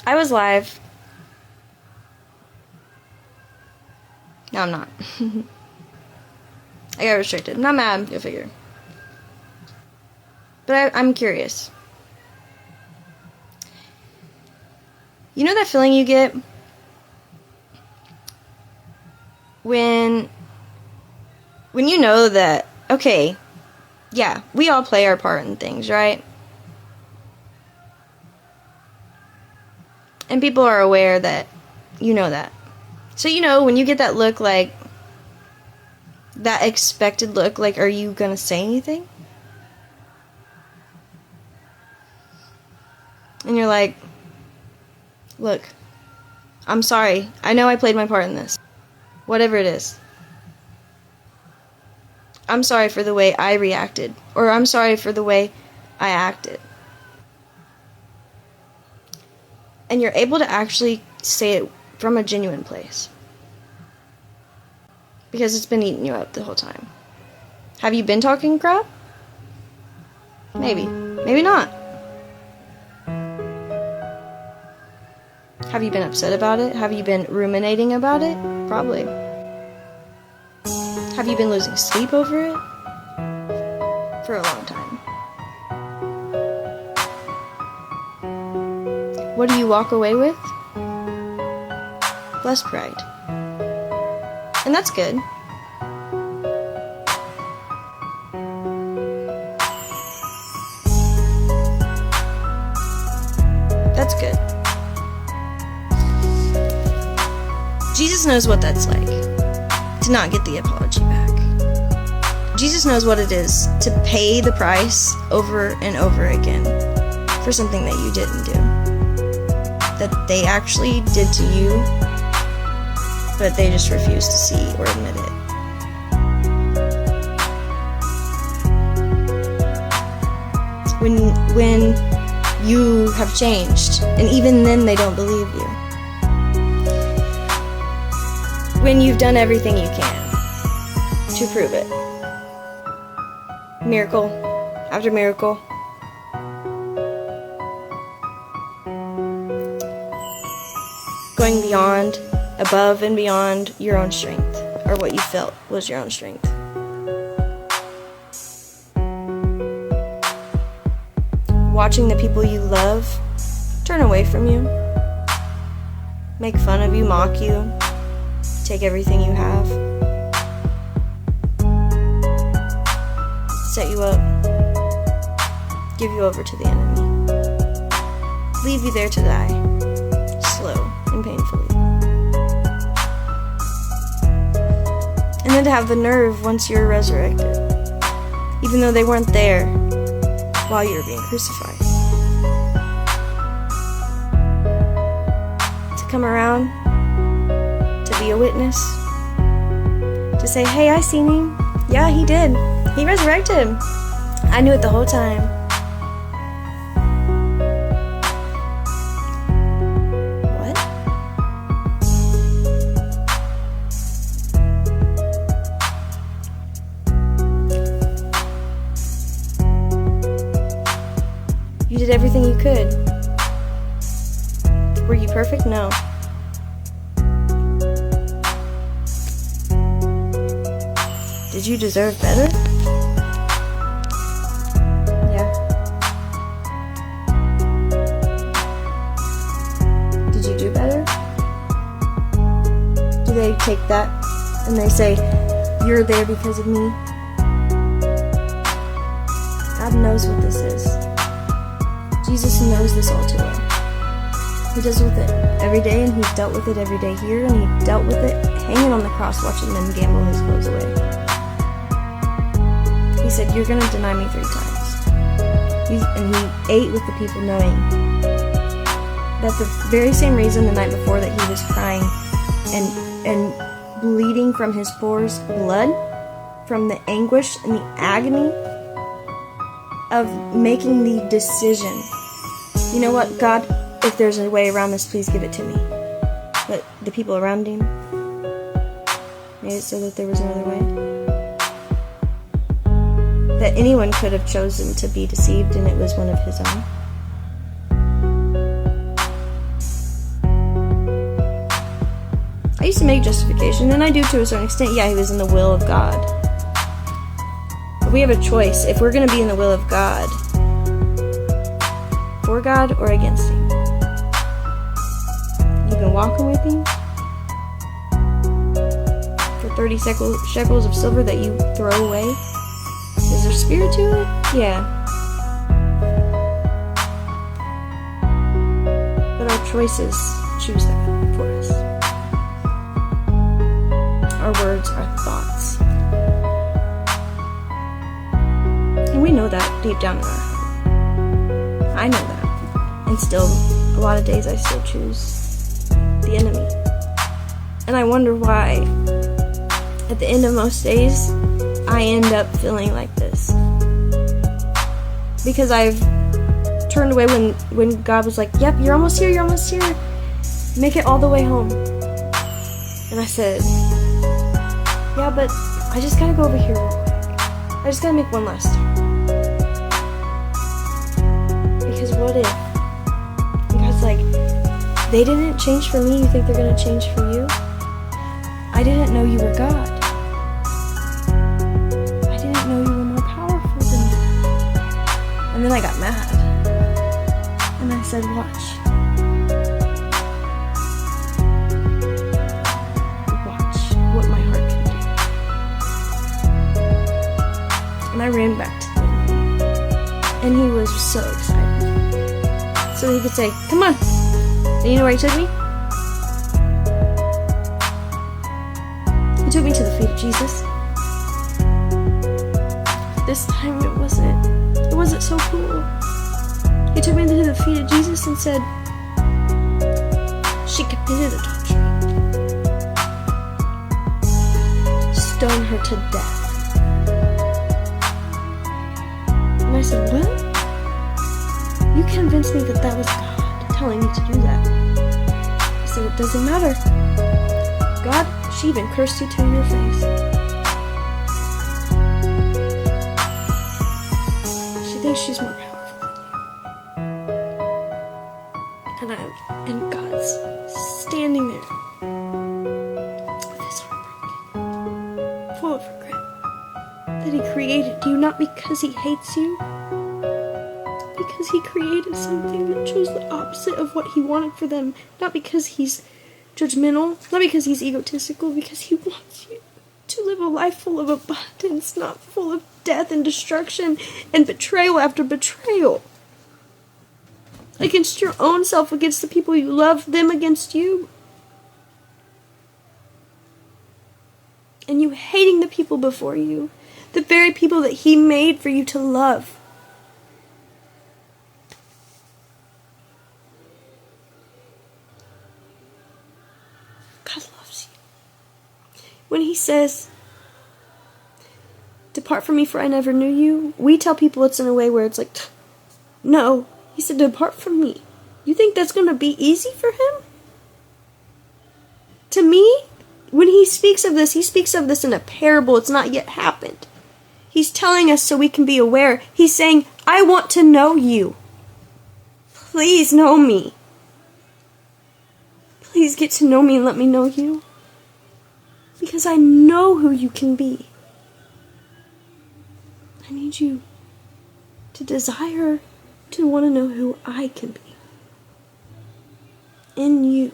I was live. No, I'm not. I got restricted. Not mad, you'll figure. But I'm curious. You know that feeling you get when you know that, okay, yeah, we all play our part in things, right? And people are aware that you know that. So, you know, when you get that look, like, that expected look, like, are you gonna say anything? And you're like, look, I'm sorry. I know I played my part in this. Whatever it is. I'm sorry for the way I reacted. Or I'm sorry for the way I acted. And you're able to actually say it from a genuine place. Because it's been eating you up the whole time. Have you been talking crap? Maybe. Maybe not. Have you been upset about it? Have you been ruminating about it? Probably. Have you been losing sleep over it? For a long time. What do you walk away with? Less pride. And that's good. That's good. Jesus knows what that's like, to not get the apology back. Jesus knows what it is to pay the price over and over again for something that you didn't do. That they actually did to you, but they just refuse to see or admit it. When you have changed, and even then they don't believe you. When you've done everything you can to prove it. Miracle after miracle. Going beyond, above and beyond your own strength, or what you felt was your own strength. Watching the people you love turn away from you, make fun of you, mock you, take everything you have, set you up, give you over to the enemy, leave you there to die, slow and painfully. And then to have the nerve once you're resurrected, even though they weren't there while you were being crucified, to come around, to be a witness, to say, hey, I seen him. Yeah, he did. He resurrected him. I knew it the whole time. What? You did everything you could. Were you perfect? No. Did you deserve better? Yeah. Did you do better? Do they take that and they say, you're there because of me? God knows what this is. Jesus knows this all too well. He deals with it every day, and he's dealt with it every day here, and he dealt with it hanging on the cross watching them gamble his clothes away. He said, you're going to deny me 3 times. And he ate with the people knowing that the very same reason the night before that he was crying and bleeding from his pores blood, from the anguish and the agony of making the decision. You know what, God, if there's a way around this, please give it to me. But the people around him made it so that there was no other way. That anyone could have chosen to be deceived, and it was one of his own. used to make justification, and I do to a certain extent. Yeah, he was in the will of God. But we have a choice. If we're going to be in the will of God, for God or against him. You've been walking with him for 30 shekels of silver that you throw away. Is there spirit to it? Yeah. But our choices choose that for us. Our words, our thoughts. And we know that deep down in our heart. I know that. And still, a lot of days I still choose the enemy. And I wonder why, at the end of most days, I end up feeling like this. Because I've turned away when God was like, yep, you're almost here, make it all the way home. And I said, yeah, but I just gotta go over here real quick. I just gotta make one last stop. Because what if? And God's like, they didn't change for me, you think they're gonna change for you? I didn't know you were God. I didn't know you were more powerful than me. And then I got mad. And I said, watch. Watch what my heart can do. And I ran back to him. And he was so excited. So he could say, come on. And you know where he took me? He took me to the feet of Jesus. This time it wasn't so cool. He took me to the feet of Jesus and said, she committed adultery. Stone her to death. And I said, what? You convinced me that was God telling me to do that. He said, it doesn't matter. God, she even cursed you to your face. She thinks she's more powerful than you. And God's standing there with his heart broken, full of regret that he created you, not because he hates you, because he created something that chose the opposite of what he wanted for them, not because he's judgmental, not because he's egotistical, because he wants you to live a life full of abundance, not full of death and destruction and betrayal after betrayal. Against your own self, against the people you love, them against you. And you hating the people before you, the very people that he made for you to love. God loves you. When he says, depart from me for I never knew you, we tell people it's in a way where it's like, no. He said, depart from me. You think that's going to be easy for him? To me, when he speaks of this in a parable. It's not yet happened. He's telling us so we can be aware. He's saying, I want to know you. Please know me. Please get to know me and let me know you. Because I know who you can be. I need you to desire to want to know who I can be. In you.